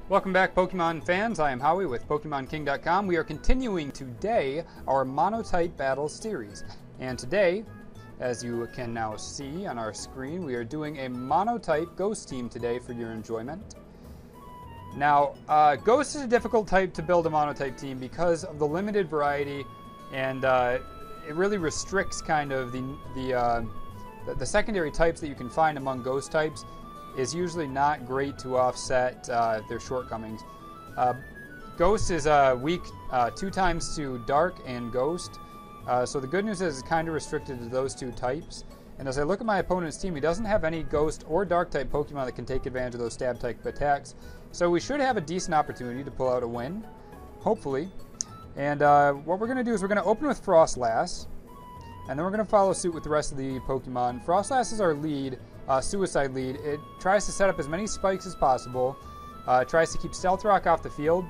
Welcome back, Pokemon fans. I am Howie with PokemonKing.com. We are continuing today our Monotype Battle series. And today, as you can now see on our screen, we are doing a Monotype Ghost team today for your enjoyment. Now, Ghost is a difficult type to build a Monotype team because of the limited variety, and it really restricts kind of the secondary types that you can find among Ghost types. Is usually not great to offset their shortcomings. Ghost is weak 2 times to Dark and Ghost, so the good news is it's kind of restricted to those 2 types. And as I look at my opponent's team, he doesn't have any Ghost or Dark type Pokemon that can take advantage of those stab type attacks, so we should have a decent opportunity to pull out a win, hopefully. And what we're going to do is we're going to open with Frostlass, and then we're going to follow suit with the rest of the Pokemon. Frostlass is our lead. Suicide lead. It tries to set up as many spikes as possible, tries to keep Stealth Rock off the field,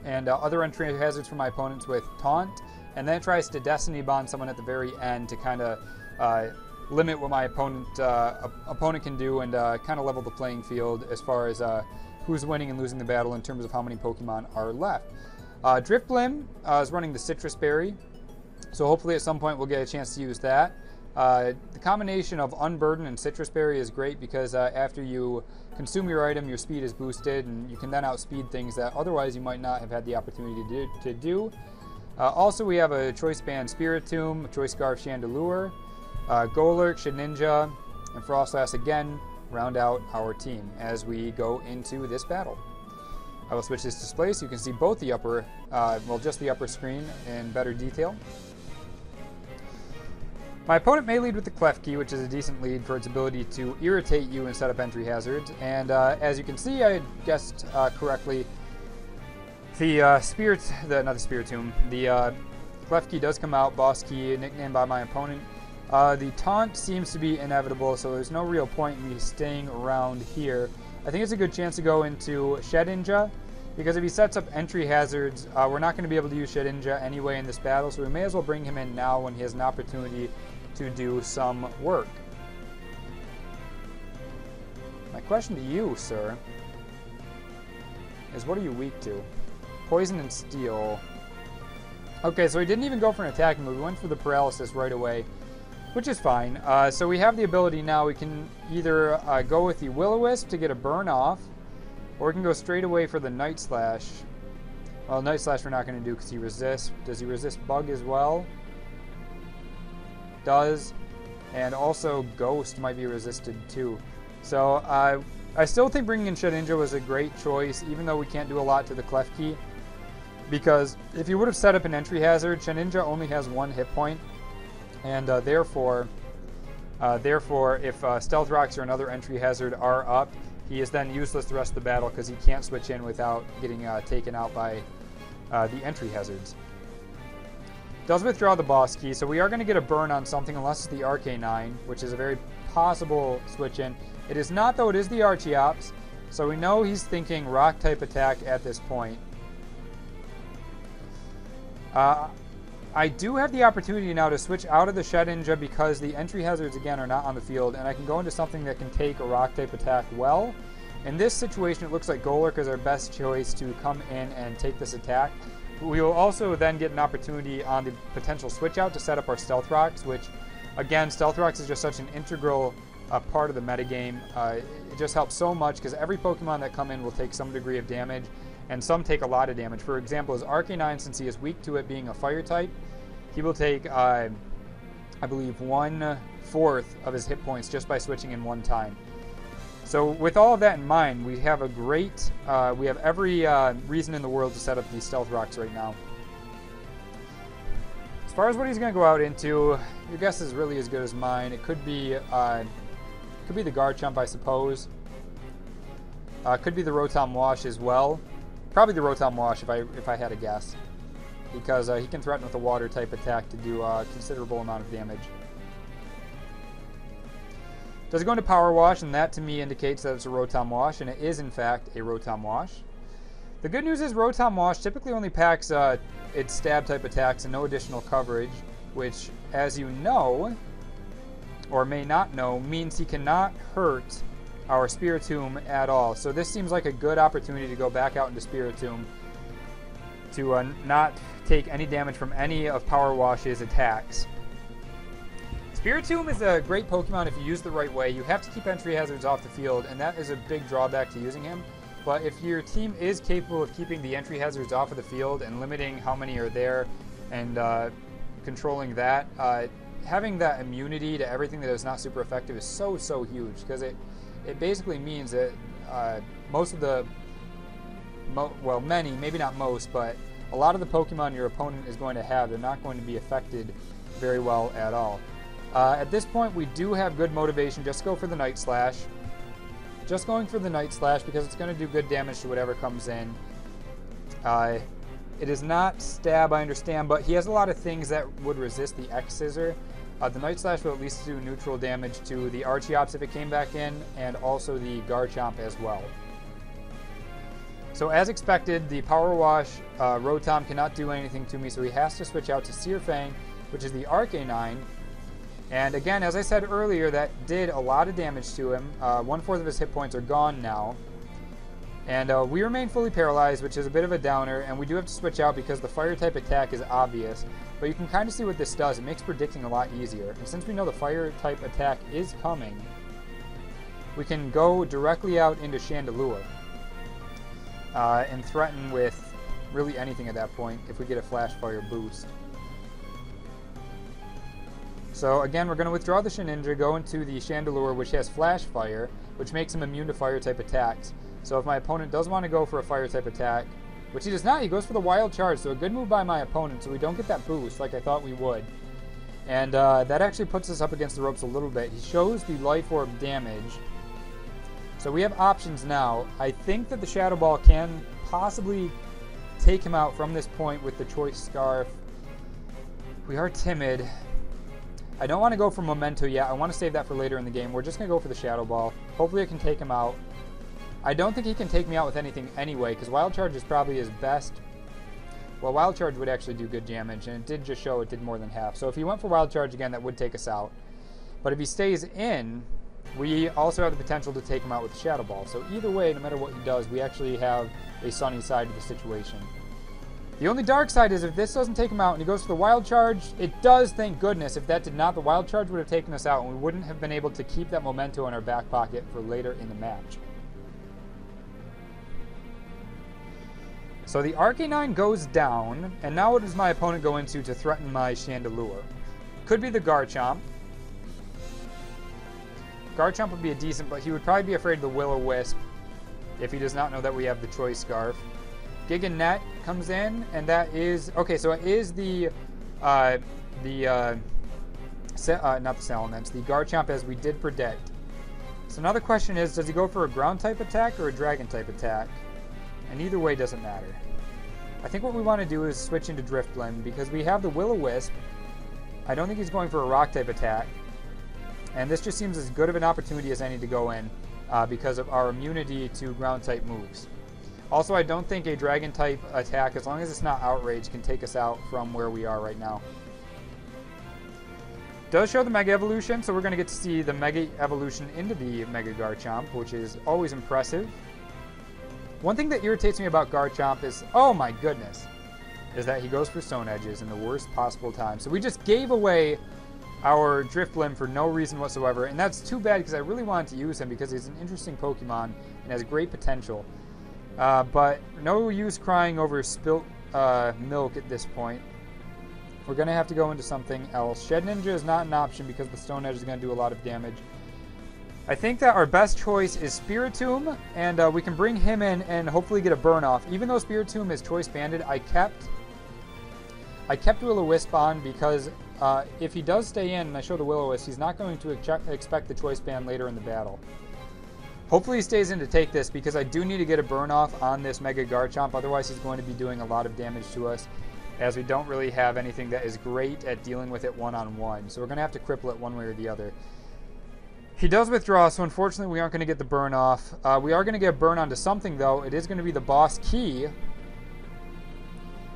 and other entry hazards for my opponents with Taunt, and then it tries to Destiny Bond someone at the very end to kind of limit what my opponent can do and kind of level the playing field as far as who's winning and losing the battle in terms of how many Pokemon are left. Drifblim is running the Citrus Berry, so hopefully at some point we'll get a chance to use that. The combination of Unburden and Citrus Berry is great because after you consume your item, your speed is boosted, and you can then outspeed things that otherwise you might not have had the opportunity to do. Also, we have a Choice Band Spiritomb, a Choice Scarf Chandelure, Golurk, Shedinja, and Frostlass again round out our team as we go into this battle. I will switch this display so you can see both the upper, just the upper screen in better detail. My opponent may lead with the Klefki, which is a decent lead for its ability to irritate you and set up entry hazards. And as you can see, I had guessed correctly, the Klefki does come out, Boss Key, nicknamed by my opponent. The Taunt seems to be inevitable, so there's no real point in me staying around here. I think it's a good chance to go into Shedinja, because if he sets up entry hazards, we're not going to be able to use Shedinja anyway in this battle, so we may as well bring him in now when he has an opportunity to do some work. My question to you, sir, is what are you weak to? Poison and Steel. Okay, so he didn't even go for an attacking move. He went for the Paralysis right away, which is fine. So we have the ability now. We can either go with the Will-O-Wisp to get a burn off, or we can go straight away for the Night Slash. Well, Night Slash we're not going to do because he resists. Does he resist Bug as well? Does. And also Ghost might be resisted too. So I still think bringing in Shedinja was a great choice, even though we can't do a lot to the Klefki. Because if you would have set up an entry hazard, Shedinja only has 1 hit point. And therefore, if Stealth Rocks or another entry hazard are up, he is then useless the rest of the battle because he can't switch in without getting taken out by the entry hazards. Does withdraw the Boss Key, so we are going to get a burn on something unless it's the Arcanine, which is a very possible switch in. It is not, though. It is the Archeops, so we know he's thinking Rock-type attack at this point. I do have the opportunity now to switch out of the Shedinja because the entry hazards, again, are not on the field, and I can go into something that can take a Rock-type attack well. In this situation, it looks like Golurk is our best choice to come in and take this attack. We will also then get an opportunity on the potential switch out to set up our Stealth Rocks, which, again, Stealth Rocks is just such an integral part of the metagame. It just helps so much because every Pokemon that come in will take some degree of damage, and some take a lot of damage. For example, his Arcanine, since he is weak to it being a fire type, he will take, I believe, 1/4 of his hit points just by switching in 1 time. So with all of that in mind, we have we have every reason in the world to set up these Stealth Rocks right now. As far as what he's going to go out into, your guess is really as good as mine. It could be the Garchomp, I suppose. Could be the Rotom Wash as well. Probably the Rotom Wash if I had a guess, because he can threaten with a Water type attack to do a considerable amount of damage. Does it go into Power Wash, and that to me indicates that it's a Rotom Wash, and it is in fact a Rotom Wash. The good news is Rotom Wash typically only packs its stab type attacks and no additional coverage, which, as you know, or may not know, means he cannot hurt our Spiritomb at all. So this seems like a good opportunity to go back out into Spiritomb to not take any damage from any of Power Wash's attacks. Spiritomb is a great Pokemon if you use the right way. You have to keep entry hazards off the field, and that is a big drawback to using him. But if your team is capable of keeping the entry hazards off of the field and limiting how many are there and controlling that, having that immunity to everything that is not super effective is so huge, because it basically means that most of the, well, many, maybe not most, but a lot of the Pokemon your opponent is going to have, they're not going to be affected very well at all. At this point, we do have good motivation. Just go for the Night Slash. Just going for the Night Slash because it's going to do good damage to whatever comes in. It is not Stab, I understand, but he has a lot of things that would resist the X-Scissor. The Night Slash will at least do neutral damage to the Archeops if it came back in, and also the Garchomp as well. So as expected, the Power Wash Rotom cannot do anything to me, so he has to switch out to Searfang, which is the Arcanine. And again, as I said earlier, that did a lot of damage to him. 1/4 of his hit points are gone now. And we remain fully paralyzed, which is a bit of a downer, and we do have to switch out because the Fire-type attack is obvious. But you can kind of see what this does. It makes predicting a lot easier. And since we know the Fire-type attack is coming, we can go directly out into Chandelure and threaten with really anything at that point if we get a Flash Fire boost. So again, we're going to withdraw the Shedinja, go into the Chandelure, which has Flash Fire, which makes him immune to Fire-type attacks. So if my opponent does want to go for a Fire-type attack, which he does not, he goes for the Wild Charge, so a good move by my opponent, so we don't get that boost like I thought we would. And that actually puts us up against the ropes a little bit. He shows the Life Orb damage. So we have options now. I think that the Shadow Ball can possibly take him out from this point with the Choice Scarf. We are timid. I don't want to go for Memento yet. I want to save that for later in the game. We're just going to go for the Shadow Ball. Hopefully it can take him out. I don't think he can take me out with anything anyway, because Wild Charge is probably his best. Well, Wild Charge would actually do good damage, and it did just show it did more than half. So if he went for Wild Charge again, that would take us out. But if he stays in, we also have the potential to take him out with the Shadow Ball. So either way, no matter what he does, we actually have a sunny side to the situation. The only dark side is if this doesn't take him out and he goes for the Wild Charge, it does, thank goodness. If that did not, the Wild Charge would have taken us out and we wouldn't have been able to keep that Memento in our back pocket for later in the match. So the Arcanine goes down, and now what does my opponent go into to threaten my Chandelure? Could be the Garchomp. Garchomp would be a decent, but he would probably be afraid of the Will-O-Wisp if he does not know that we have the Choice Scarf. Giganet comes in, and that is... Okay, so it is not the Salamence, the Garchomp as we did predict. So now the question is, does he go for a Ground-type attack or a Dragon-type attack? And either way doesn't matter. I think what we want to do is switch into Drifblim, because we have the Will-O-Wisp. I don't think he's going for a Rock-type attack. And this just seems as good of an opportunity as any to go in, because of our immunity to Ground-type moves. Also, I don't think a Dragon-type attack, as long as it's not Outrage, can take us out from where we are right now. Does show the Mega Evolution, so we're going to get to see the Mega Evolution into the Mega Garchomp, which is always impressive. One thing that irritates me about Garchomp is, oh my goodness, is that he goes for Stone Edges in the worst possible time. So we just gave away our Drifblim for no reason whatsoever, and that's too bad because I really wanted to use him because he's an interesting Pokemon and has great potential. But no use crying over spilt milk at this point. We're going to have to go into something else. Shedinja is not an option because the Stone Edge is going to do a lot of damage. I think that our best choice is Spiritomb, and we can bring him in and hopefully get a burn off. Even though Spiritomb is choice banded, I kept Will-O-Wisp on because if he does stay in and I show the Will-O-Wisp, he's not going to expect the choice band later in the battle. Hopefully he stays in to take this because I do need to get a burn off on this Mega Garchomp, otherwise he's going to be doing a lot of damage to us as we don't really have anything that is great at dealing with it one-on-one. So we're going to have to cripple it one way or the other. He does withdraw, so unfortunately we aren't going to get the burn off. We are going to get a burn onto something, though. It is going to be the Boss Key.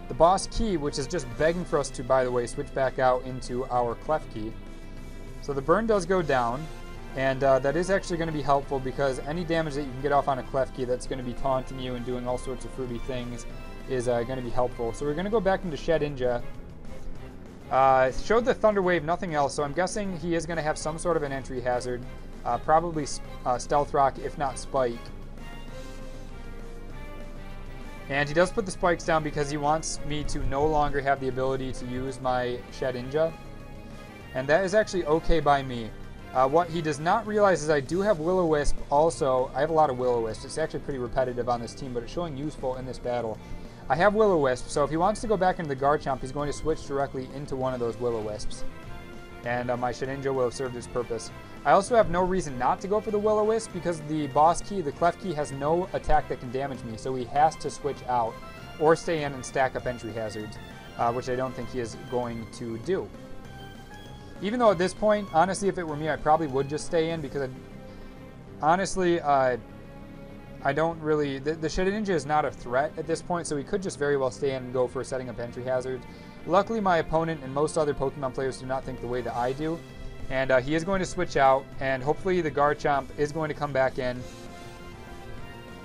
The Boss Key, which is just begging for us to, by the way, switch back out into our Klefki. So the burn does go down. And that is actually going to be helpful because any damage that you can get off on a Klefki that's going to be taunting you and doing all sorts of fruity things is going to be helpful. So we're going to go back into Shedinja. Showed the Thunder Wave, nothing else, so I'm guessing he is going to have some sort of an entry hazard. Probably Stealth Rock, if not Spike. And he does put the spikes down because he wants me to no longer have the ability to use my Shedinja. And that is actually okay by me. What he does not realize is I do have Will-O-Wisp also. I have a lot of Will-O-Wisp. It's actually pretty repetitive on this team, but it's showing useful in this battle. I have Will-O-Wisp, so if he wants to go back into the Garchomp, he's going to switch directly into one of those Will-O-Wisps. And my Shedinja will have served its purpose. I also have no reason not to go for the Will-O-Wisp because the boss key, the Klefki, has no attack that can damage me, so he has to switch out or stay in and stack up entry hazards, which I don't think he is going to do. Even though at this point, honestly, if it were me, I probably would just stay in because honestly, I don't really... The Shedinja is not a threat at this point, so he could just very well stay in and go for setting up entry hazards. Luckily, my opponent and most other Pokemon players do not think the way that I do. And he is going to switch out, and hopefully the Garchomp is going to come back in.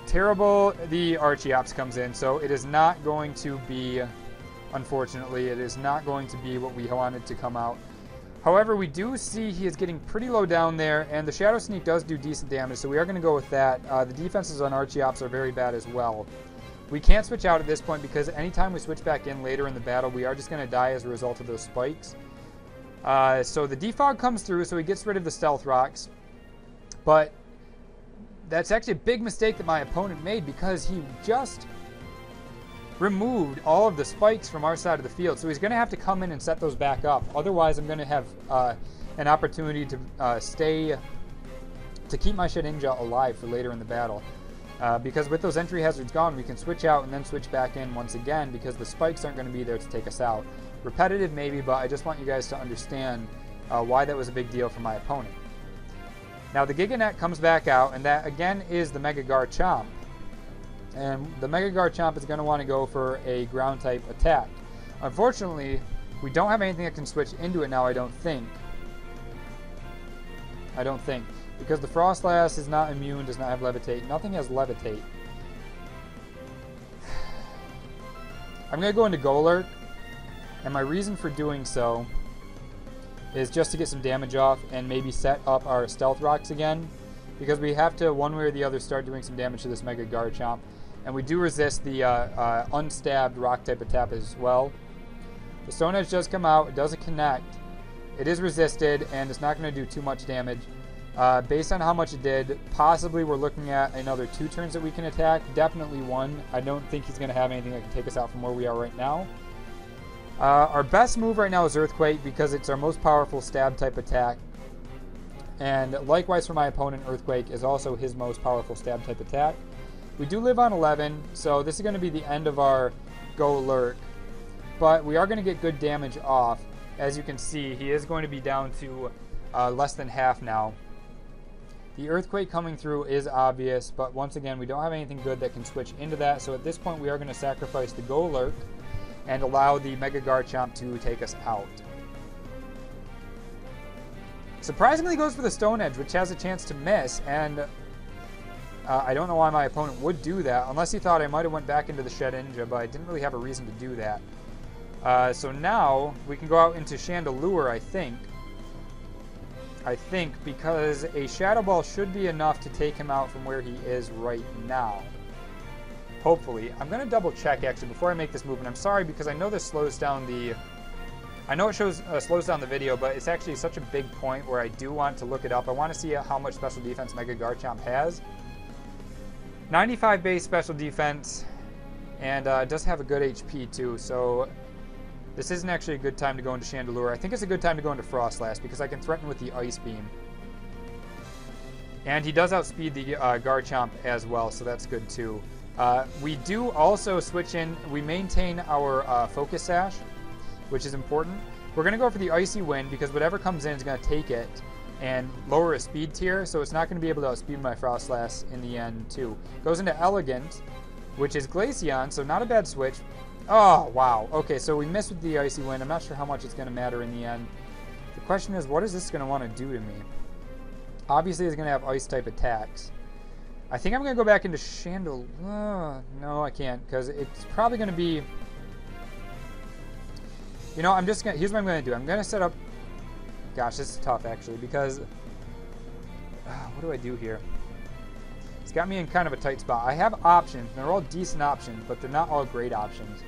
Terrible, the Archeops comes in, so it is not going to be, unfortunately, it is not going to be what we wanted to come out. However, we do see he is getting pretty low down there, and the Shadow Sneak does do decent damage, so we are going to go with that. The defenses on Archeops are very bad as well. We can't switch out at this point because anytime we switch back in later in the battle, we are just going to die as a result of those spikes. So the Defog comes through, so he gets rid of the Stealth Rocks. But that's actually a big mistake that my opponent made because he just removed all of the spikes from our side of the field. So he's going to have to come in and set those back up. Otherwise, I'm going to have an opportunity to keep my Shedinja alive for later in the battle. Because with those entry hazards gone, we can switch out and then switch back in once again because the spikes aren't going to be there to take us out. Repetitive maybe, but I just want you guys to understand why that was a big deal for my opponent. Now the Giganet comes back out, and that again is the Mega Garchomp. And the Mega Garchomp is going to want to go for a ground type attack. Unfortunately, we don't have anything that can switch into it now, I don't think. Because the Frostlass is not immune, does not have Levitate. Nothing has Levitate. I'm going to go into Golurk. And my reason for doing so is just to get some damage off and maybe set up our Stealth Rocks again. Because we have to, one way or the other, start doing some damage to this Mega Garchomp. And we do resist the unstabbed Rock-type attack as well. The Stone Edge does come out. It doesn't connect. It is resisted, and it's not going to do too much damage. Based on how much it did, possibly we're looking at another 2 turns that we can attack. Definitely 1. I don't think he's going to have anything that can take us out from where we are right now. Our best move right now is Earthquake because it's our most powerful stab type attack. And likewise for my opponent, Earthquake is also his most powerful stab type attack. We do live on 11, so this is going to be the end of our Golurk. But we are going to get good damage off. As you can see, he is going to be down to less than half now. The Earthquake coming through is obvious, but once again, we don't have anything good that can switch into that. So at this point, we are going to sacrifice the Golurk and allow the Mega Garchomp to take us out. Surprisingly goes for the Stone Edge, which has a chance to miss, and I don't know why my opponent would do that, unless he thought I might have went back into the Shedinja, but I didn't really have a reason to do that. So now we can go out into Chandelure, I think. Because a Shadow Ball should be enough to take him out from where he is right now. Hopefully. I'm going to double check actually before I make this move, and I'm sorry because I know this slows down the... I know it slows down the video, but it's actually such a big point where I do want to look it up. I want to see how much special defense Mega Garchomp has. 95 base special defense, and it does have a good HP too, so this isn't actually a good time to go into Chandelure. I think it's a good time to go into Frostlass because I can threaten with the Ice Beam. And he does outspeed the Garchomp as well, so that's good too. We do also switch in, we maintain our Focus Sash, which is important. We're going to go for the Icy Wind because whatever comes in is going to take it and lower a speed tier, so it's not going to be able to outspeed my Frostlass in the end too. Goes into Elegant, which is Glaceon, so not a bad switch. Oh, wow. Okay, so we missed with the Icy Wind. I'm not sure how much it's going to matter in the end. The question is, what is this going to want to do to me? obviously is going to have Ice-type attacks. I think I'm going to go back into Chandelier. No, I can't, because it's probably going to be... You know, here's what I'm going to do. I'm going to set up... Gosh, this is tough, actually, because... what do I do here? It's got me in kind of a tight spot. I have options. They're all decent options, but they're not all great options.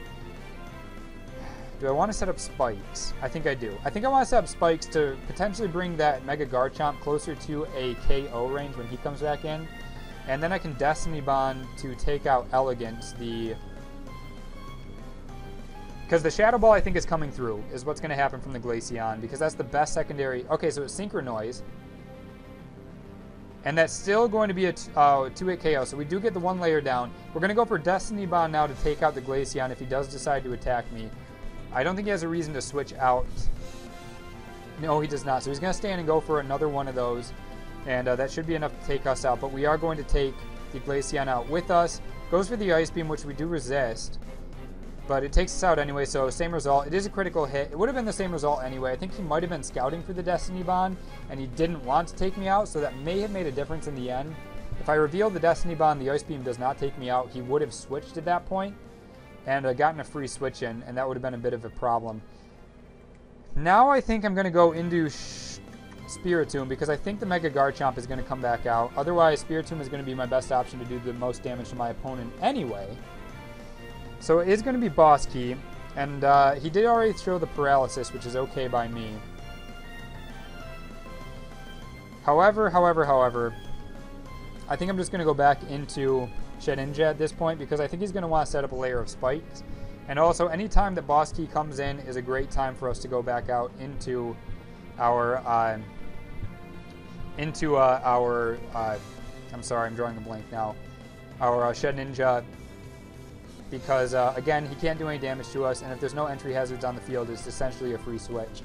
Do I want to set up spikes? I think I do. I think I want to set up spikes to potentially bring that Mega Garchomp closer to a KO range when he comes back in. And then I can Destiny Bond to take out Elegance, because the Shadow Ball I think is coming through, is what's going to happen from the Glaceon, because that's the best secondary. Okay, so it's Synchronoise. And that's still going to be a 2-hit KO, so we do get the 1 layer down. We're going to go for Destiny Bond now to take out the Glaceon if he does decide to attack me. I don't think he has a reason to switch out. No, he does not. So he's going to stand and go for another one of those. And that should be enough to take us out. But we are going to take the Glaceon out with us. Goes for the Ice Beam, which we do resist. But it takes us out anyway, so same result. It is a critical hit. It would have been the same result anyway. I think he might have been scouting for the Destiny Bond, and he didn't want to take me out, so that may have made a difference in the end. If I revealed the Destiny Bond, the Ice Beam does not take me out, he would have switched at that point and gotten a free switch in, and that would have been a bit of a problem. Now I think I'm going to go into Spiritomb, because I think the Mega Garchomp is going to come back out. Otherwise, Spiritomb is going to be my best option to do the most damage to my opponent anyway. So it is going to be Boss Key, and he did already throw the Paralysis, which is okay by me. However, I think I'm just going to go back into Shedinja at this point, because I think he's going to want to set up a layer of spikes. And also, any time that Boss Key comes in is a great time for us to go back out into our, I'm sorry, I'm drawing a blank now, our Shedinja, because, again, he can't do any damage to us, and if there's no entry hazards on the field, it's essentially a free switch.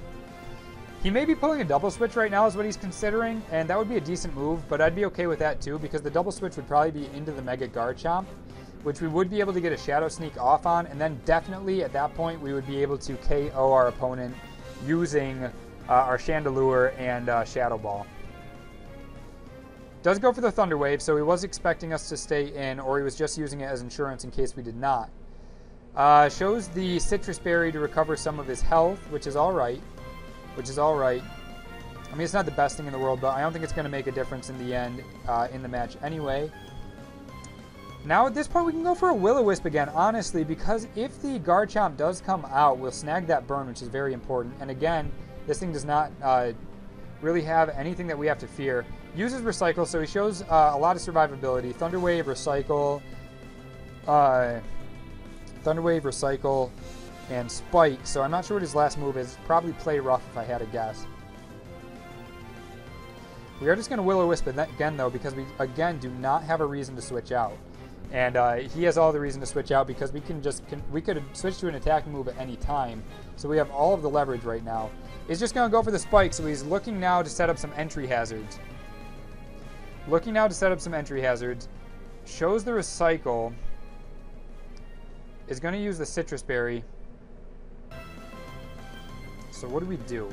He may be pulling a double switch right now is what he's considering, and that would be a decent move, but I'd be okay with that too, because the double switch would probably be into the Mega Garchomp, which we would be able to get a Shadow Sneak off on, and then definitely at that point we would be able to KO our opponent using our Chandelure and Shadow Ball. Does go for the Thunder Wave, so he was expecting us to stay in, or he was just using it as insurance in case we did not. Shows the Citrus Berry to recover some of his health, which is alright. I mean, it's not the best thing in the world, but I don't think it's going to make a difference in the end, in the match anyway. Now, at this point, we can go for a Will-O-Wisp again, honestly, because if the Garchomp does come out, we'll snag that burn, which is very important. And again, this thing does not really have anything that we have to fear. Uses Recycle, so he shows a lot of survivability. Thunder Wave, Recycle, and Spike. So I'm not sure what his last move is. Probably Play Rough if I had to guess. We are just going to Will-O-Wisp again, though, because we, again, do not have a reason to switch out. And he has all the reason to switch out because we could switch to an attacking move at any time. So we have all of the leverage right now. He's just going to go for the Spike, so he's looking now to set up some entry hazards. Shows the Recycle. Is going to use the Citrus Berry. So what do we do?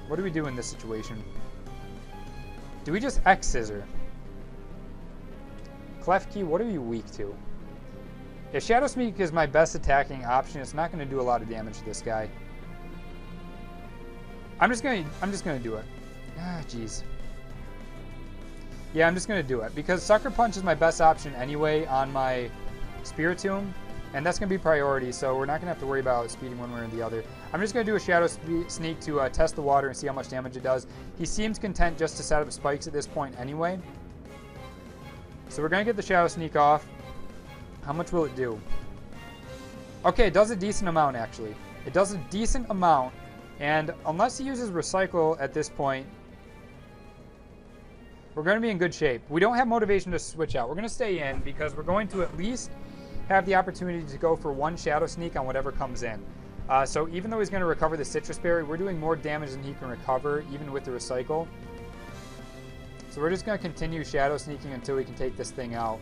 What do we do in this situation? Do we just X-Scissor? Klefki, what are you weak to? If Shadow Sneak is my best attacking option, it's not going to do a lot of damage to this guy. I'm just going to do it. Ah, jeez. Yeah, I'm just going to do it because Sucker Punch is my best option anyway on my Spiritomb, and that's going to be priority, so we're not going to have to worry about speeding one way or the other. I'm just going to do a Shadow Sneak to test the water and see how much damage it does. He seems content just to set up spikes at this point anyway. So we're going to get the Shadow Sneak off. How much will it do? Okay, it does a decent amount, actually. It does a decent amount, and unless he uses Recycle at this point, we're going to be in good shape. We don't have motivation to switch out. We're going to stay in because we're going to at least have the opportunity to go for one Shadow Sneak on whatever comes in. So even though he's going to recover the Citrus Berry, we're doing more damage than he can recover, even with the Recycle. So we're just going to continue Shadow Sneaking until we can take this thing out.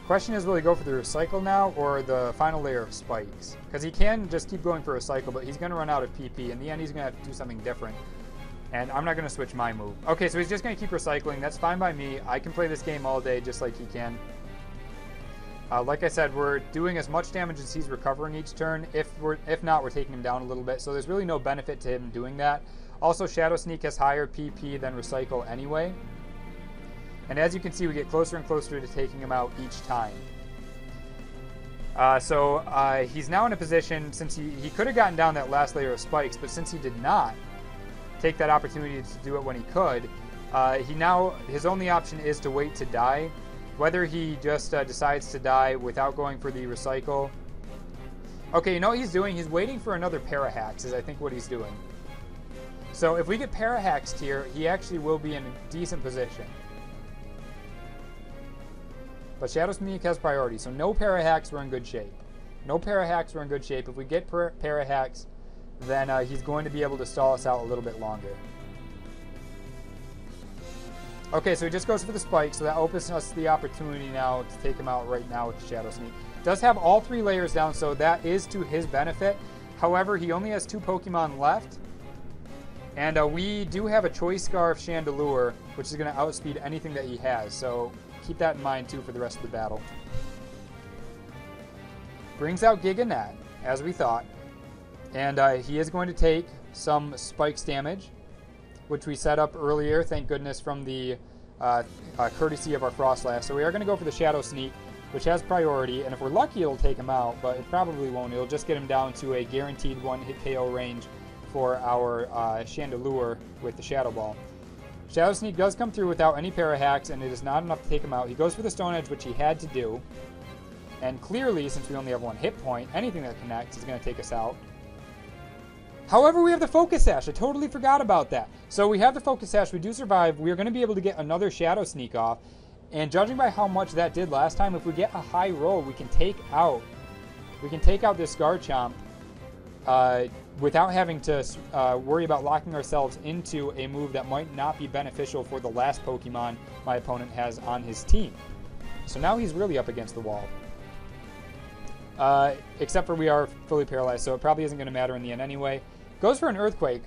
Question is, will he go for the Recycle now or the final layer of spikes? Because he can just keep going for Recycle, but he's going to run out of PP. In the end, he's going to have to do something different. And I'm not going to switch my move. Okay, so he's just going to keep Recycling. That's fine by me. I can play this game all day just like he can. Like I said, we're doing as much damage as he's recovering each turn. If not, we're taking him down a little bit. So there's really no benefit to him doing that. Also, Shadow Sneak has higher PP than Recycle anyway. And as you can see, we get closer and closer to taking him out each time. He's now in a position, since he could have gotten down that last layer of spikes, but since he did not take that opportunity to do it when he could, his only option is to wait to die. Whether he just decides to die without going for the Recycle. Okay, you know what he's doing? He's waiting for another Parahax, is I think what he's doing. So if we get Parahaxed here, he actually will be in a decent position. But Shadow Sneak has priority, so no Parahax, we're in good shape. No Parahax, we're in good shape. If we get Parahax, then he's going to be able to stall us out a little bit longer. Okay, so he just goes for the spike, so that opens us the opportunity now to take him out right now with the Shadow Sneak. Does have all 3 layers down, so that is to his benefit. However, he only has 2 Pokemon left. And we do have a Choice Scarf Chandelure, which is going to outspeed anything that he has. So keep that in mind, too, for the rest of the battle. Brings out Giganet, as we thought. And he is going to take some Spikes damage, which we set up earlier, thank goodness, from the courtesy of our Frostlass. So we are going to go for the Shadow Sneak, which has priority, and if we're lucky, it'll take him out, but it probably won't. It'll just get him down to a guaranteed 1-hit KO range for our Chandelure with the Shadow Ball. Shadow Sneak does come through without any Parahax, and it is not enough to take him out. He goes for the Stone Edge, which he had to do, and clearly, since we only have 1 hit point, anything that connects is going to take us out. However, we have the Focus Sash. I totally forgot about that. So we have the Focus Sash. We do survive. We are going to be able to get another Shadow Sneak off. And judging by how much that did last time, if we get a high roll, we can take out this Garchomp without having to worry about locking ourselves into a move that might not be beneficial for the last Pokemon my opponent has on his team. So now he's really up against the wall. Except for we are fully paralyzed, so it probably isn't going to matter in the end anyway. Goes for an Earthquake.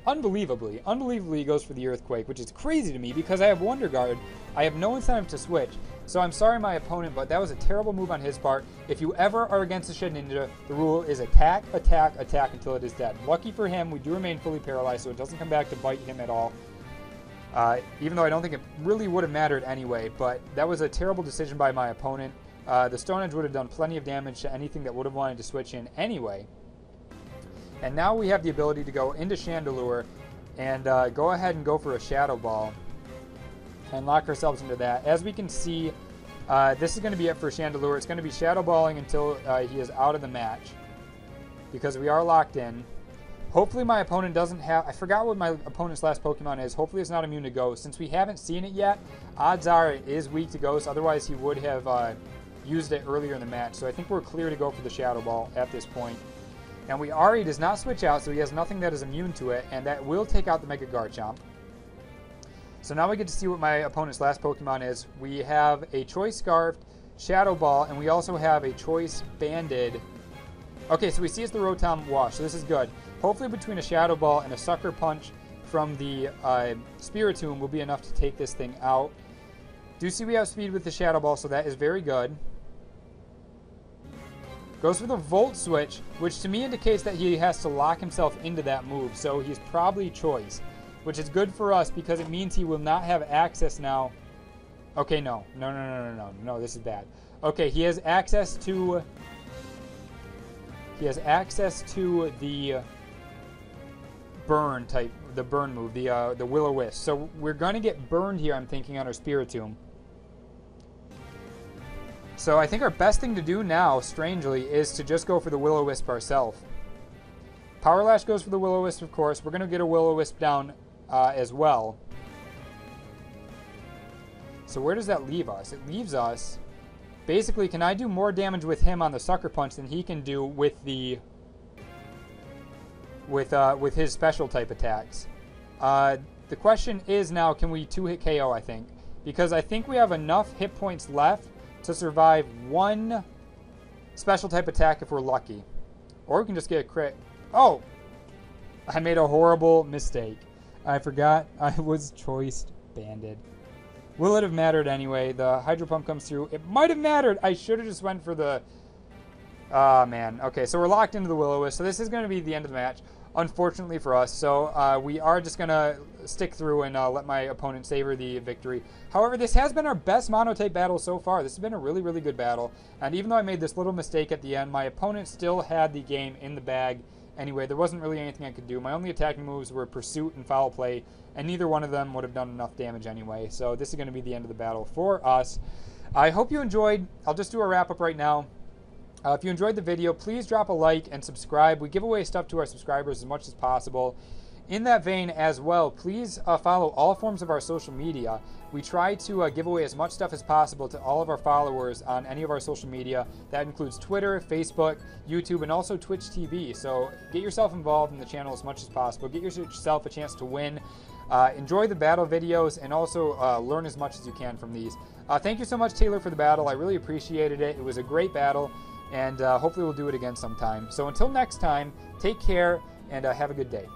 Unbelievably goes for the Earthquake, which is crazy to me because I have Wonder Guard. I have no incentive to switch. So I'm sorry, my opponent, but that was a terrible move on his part. If you ever are against a Shedinja, the rule is attack, attack, attack until it is dead. Lucky for him, we do remain fully paralyzed, so it doesn't come back to bite him at all. Even though I don't think it really would have mattered anyway, but that was a terrible decision by my opponent. The Stone Edge would have done plenty of damage to anything that would have wanted to switch in anyway. And now we have the ability to go into Chandelure and go ahead and go for a Shadow Ball and lock ourselves into that. As we can see, this is going to be it for Chandelure. It's going to be Shadow Balling until he is out of the match because we are locked in. Hopefully my opponent doesn't have... I forgot what my opponent's last Pokemon is. Hopefully it's not immune to Ghost. Since we haven't seen it yet, odds are it is weak to Ghost. Otherwise he would have used it earlier in the match. So I think we're clear to go for the Shadow Ball at this point. And Ari does not switch out, so he has nothing that is immune to it, and that will take out the Mega Garchomp. So now we get to see what my opponent's last Pokemon is. We have a Choice Scarfed, Shadow Ball, and we also have a Choice Banded. Okay, so we see it's the Rotom Wash, so this is good. Hopefully between a Shadow Ball and a Sucker Punch from the Spiritomb will be enough to take this thing out. Do see we have speed with the Shadow Ball, so that is very good. Goes for the Volt Switch, which to me indicates that he has to lock himself into that move, so he's probably Choice, which is good for us because it means he will not have access now. Okay, no, this is bad. Okay, he has access to the burn type, the burn move, the Will-O-Wisp. So we're gonna get burned here, I'm thinking, on our Spiritomb. So I think our best thing to do now, strangely, is to just go for the Will-O-Wisp ourselves. Power Lash goes for the Will-O-Wisp, of course. We're going to get a Will-O-Wisp down as well. So where does that leave us? It leaves us... Basically, can I do more damage with him on the Sucker Punch than he can do with the... with his special type attacks? The question is now, can we 2-hit KO, I think? Because I think we have enough hit points left to survive one special type attack if we're lucky. Or we can just get a crit. Oh! I made a horrible mistake. I forgot I was choice banded. Will it have mattered anyway? The Hydro Pump comes through. It might have mattered. I should have just went for the... Ah, man. Okay, so we're locked into the Will-O-Wisp. So this is going to be the end of the match, unfortunately for us. So we are just going to stick through and let my opponent savor the victory. However, this has been our best Monotype battle so far. This has been a really, really good battle. And even though I made this little mistake at the end, my opponent still had the game in the bag. Anyway, there wasn't really anything I could do. My only attacking moves were Pursuit and Foul Play, and neither one of them would have done enough damage anyway. So this is going to be the end of the battle for us. I hope you enjoyed. I'll just do a wrap-up right now. If you enjoyed the video, please drop a like and subscribe. We give away stuff to our subscribers as much as possible. In that vein as well, please follow all forms of our social media. We try to give away as much stuff as possible to all of our followers on any of our social media. That includes Twitter, Facebook, YouTube, and also Twitch TV. So get yourself involved in the channel as much as possible. Get yourself a chance to win. Enjoy the battle videos and also learn as much as you can from these. Thank you so much, Taylor, for the battle. I really appreciated it. It was a great battle, and hopefully we'll do it again sometime. So until next time, take care and have a good day.